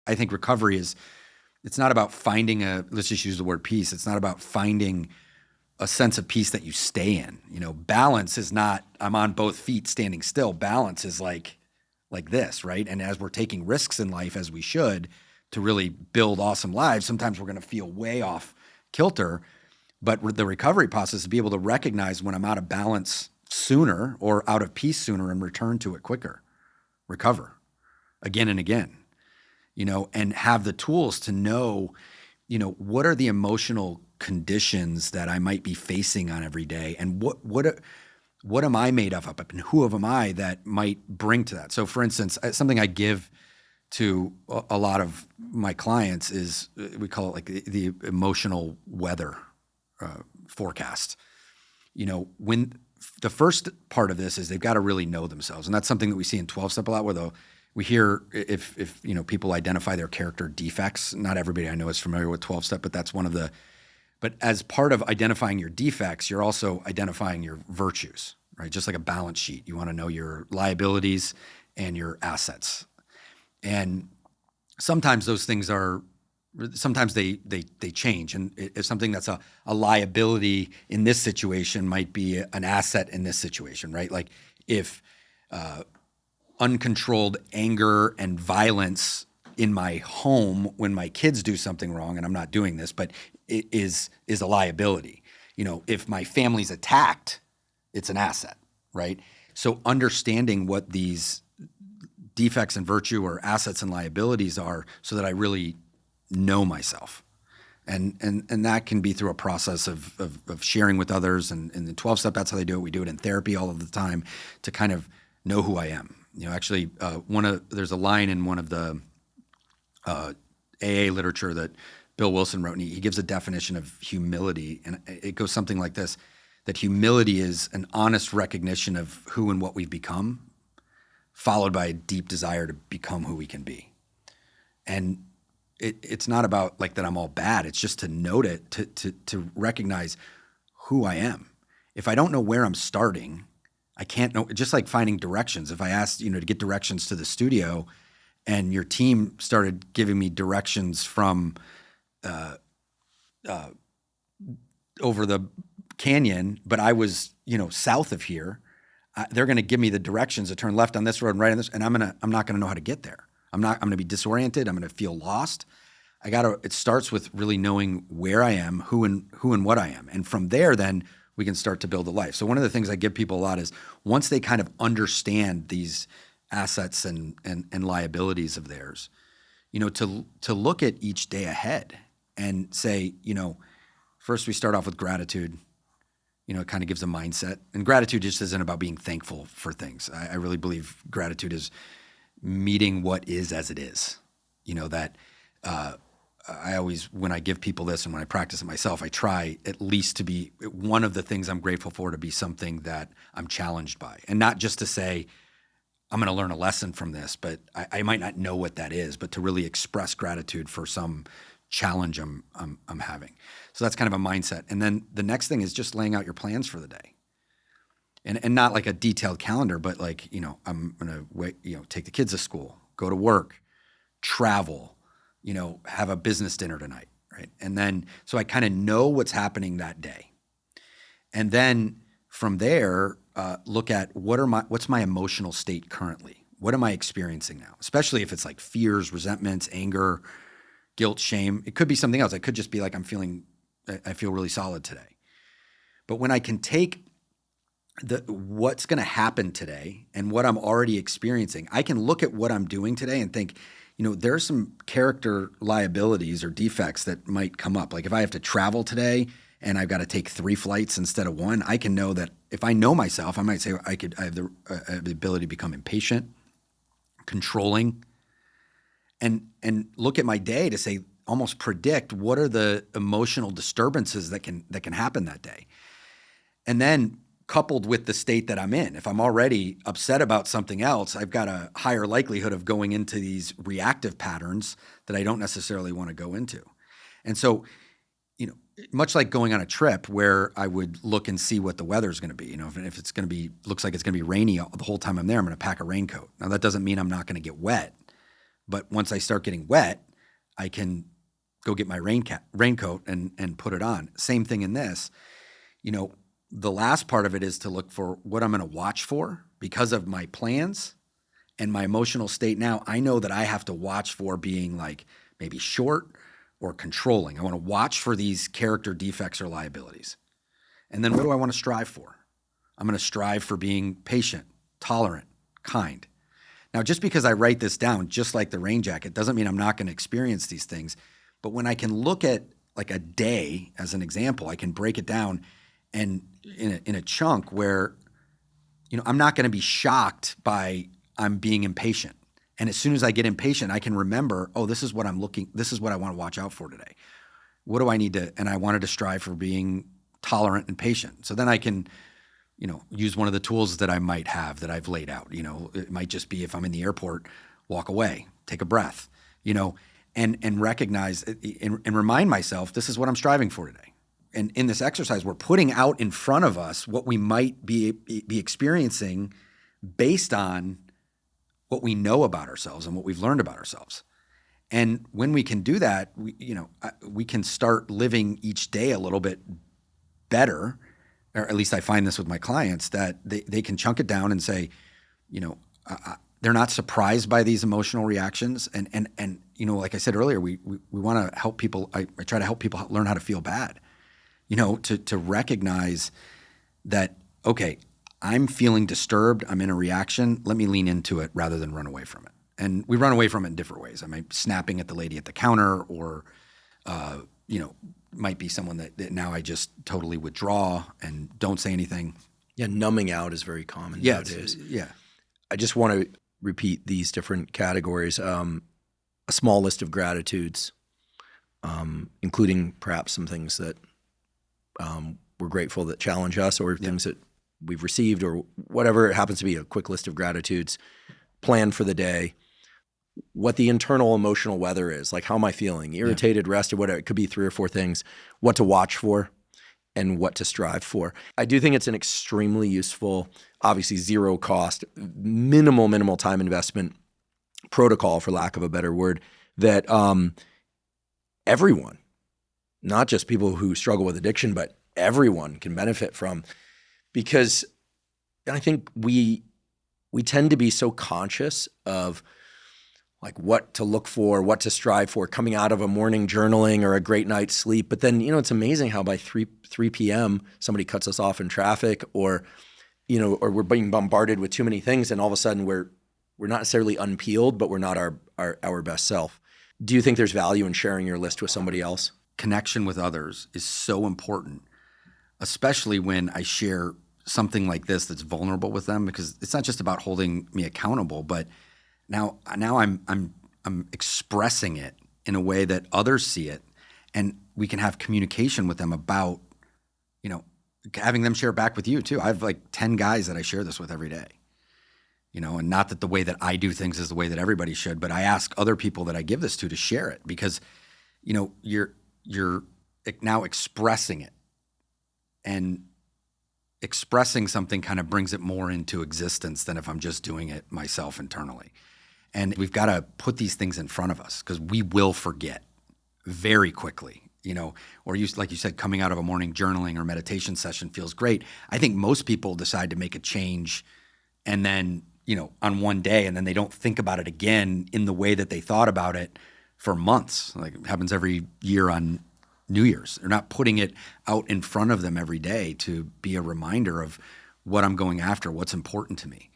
I think recovery it's not about finding let's just use the word peace. It's not about finding a sense of peace that you stay in. Balance is not, I'm on both feet standing still. Balance is like this, right? And as we're taking risks in life, as we should, to really build awesome lives, sometimes we're going to feel way off kilter. But the recovery process is to be able to recognize when I'm out of balance sooner or out of peace sooner and return to it quicker, recover again and again, and have the tools to know, what are the emotional conditions that I might be facing on every day, and what am I made of, and who am I that might bring to that? So, for instance, something I give to a lot of my clients is, we call it like the emotional weather forecast. When the first part of this is they've got to really know themselves, and that's something that we see in 12-step a lot, where we hear if people identify their character defects. Not everybody I know is familiar with 12-step, but that's one of the. But as part of identifying your defects, you're also identifying your virtues, right? Just like a balance sheet, you want to know your liabilities and your assets. And sometimes those things sometimes they change. And if something that's a liability in this situation might be an asset in this situation, right? Like if uncontrolled anger and violence in my home when my kids do something wrong, and I'm not doing this, but it is a liability. If my family's attacked, it's an asset, right? So understanding what these defects and virtue or assets and liabilities are, so that I really know myself. And that can be through a process of sharing with others. And in the 12-step, that's how they do it. We do it in therapy all of the time to kind of know who I am. Actually, there's a line in one of the AA literature that Bill Wilson wrote, and he gives a definition of humility, and it goes something like this: that humility is an honest recognition of who and what we've become, followed by a deep desire to become who we can be. And it's not about like that I'm all bad. It's just to note it, to recognize who I am. If I don't know where I'm starting, I can't know. Just like finding directions. If I asked, to get directions to the studio, and your team started giving me directions from over the canyon, but I was, south of here, they're going to give me the directions to turn left on this road and right on this, and I'm not going to know how to get there. I'm going to be disoriented. I'm going to feel lost. It starts with really knowing where I am, who and what I am. And from there, then we can start to build a life. So one of the things I give people a lot is, once they kind of understand these assets and liabilities of theirs, to look at each day ahead and say, first we start off with gratitude. It kind of gives a mindset. And gratitude just isn't about being thankful for things. I really believe gratitude is meeting what is as it is. That I always, when I give people this and when I practice it myself, I try at least to be, one of the things I'm grateful for, to be something that I'm challenged by. And not just to say, I'm going to learn a lesson from this, but I might not know what that is, but to really express gratitude for some challenge I'm having. So that's kind of a mindset. And then the next thing is just laying out your plans for the day. And not like a detailed calendar, but like, I'm going to take the kids to school, go to work, travel, have a business dinner tonight, right? And then, so I kind of know what's happening that day. And then from there, look at what's my emotional state currently? What am I experiencing now? Especially if it's like fears, resentments, anger, guilt, shame. It could be something else. It could just be like, I feel really solid today. But when I can take what's going to happen today and what I'm already experiencing, I can look at what I'm doing today and think, there are some character liabilities or defects that might come up. Like if I have to travel today and I've got to take 3 flights instead of 1, I can know that if I know myself, I might say I have the ability to become impatient, controlling, and look at my day to say, almost predict what are the emotional disturbances that can happen that day. And then coupled with the state that I'm in, if I'm already upset about something else, I've got a higher likelihood of going into these reactive patterns that I don't necessarily want to go into. And so, much like going on a trip where I would look and see what the weather is going to be, if it's going to be, looks like it's going to be rainy the whole time I'm there, I'm going to pack a raincoat. Now that doesn't mean I'm not going to get wet, But once I start getting wet, I can go get my raincoat and put it on. Same thing in this. The last part of it is to look for what I'm going to watch for because of my plans and my emotional state. Now I know that I have to watch for being like maybe short or controlling. I want to watch for these character defects or liabilities. And then what do I want to strive for? I'm going to strive for being patient, tolerant, kind. Now, just because I write this down, just like the rain jacket, doesn't mean I'm not going to experience these things. But when I can look at like a day as an example, I can break it down and in a chunk where, I'm not going to be shocked by I'm being impatient. And as soon as I get impatient, I can remember, this is what this is what I want to watch out for today. What do I need to, and I wanted to strive for being tolerant and patient. So then I can, use one of the tools that I might have that I've laid out. It might just be if I'm in the airport, walk away, take a breath, and recognize and remind myself, this is what I'm striving for today. And in this exercise, we're putting out in front of us what we might be experiencing based on what we know about ourselves and what we've learned about ourselves. And when we can do that, we can start living each day a little bit better, or at least I find this with my clients, that they can chunk it down and say, they're not surprised by these emotional reactions. And like I said earlier, we want to help people. I try to help people learn how to feel bad, to recognize that, okay, I'm feeling disturbed. I'm in a reaction. Let me lean into it rather than run away from it. And we run away from it in different ways. I mean, snapping at the lady at the counter, or, might be someone that now I just totally withdraw and don't say anything. Yeah, numbing out is very common nowadays. Yeah. I just want to repeat these different categories. A small list of gratitudes, including perhaps some things that we're grateful that challenge us, or things that we've received, or whatever it happens to be. A quick list of gratitudes, plan for the day, what the internal emotional weather is, like how am I feeling, irritated, rested, whatever. It could be 3 or 4 things, what to watch for and what to strive for. I do think it's an extremely useful, obviously zero cost, minimal time investment protocol, for lack of a better word, that everyone, not just people who struggle with addiction, but everyone can benefit from. Because I think we tend to be so conscious of like what to look for, what to strive for coming out of a morning journaling or a great night's sleep. But then, it's amazing how by 3 p.m. somebody cuts us off in traffic, or we're being bombarded with too many things, and all of a sudden we're not necessarily unpeeled, but we're not our best self. Do you think there's value in sharing your list with somebody else? Connection with others is so important, especially when I share something like this that's vulnerable with them, because it's not just about holding me accountable, but now I'm expressing it in a way that others see it, and we can have communication with them about, having them share back with you too. I have like 10 guys that I share this with every day, and not that the way that I do things is the way that everybody should, but I ask other people that I give this to share it, because, you're now expressing it, and expressing something kind of brings it more into existence than if I'm just doing it myself internally. And we've got to put these things in front of us, because we will forget very quickly, or like you said, coming out of a morning journaling or meditation session feels great. I think most people decide to make a change and then, on one day, and then they don't think about it again in the way that they thought about it for months. Like it happens every year on New Year's. They're not putting it out in front of them every day to be a reminder of what I'm going after, what's important to me.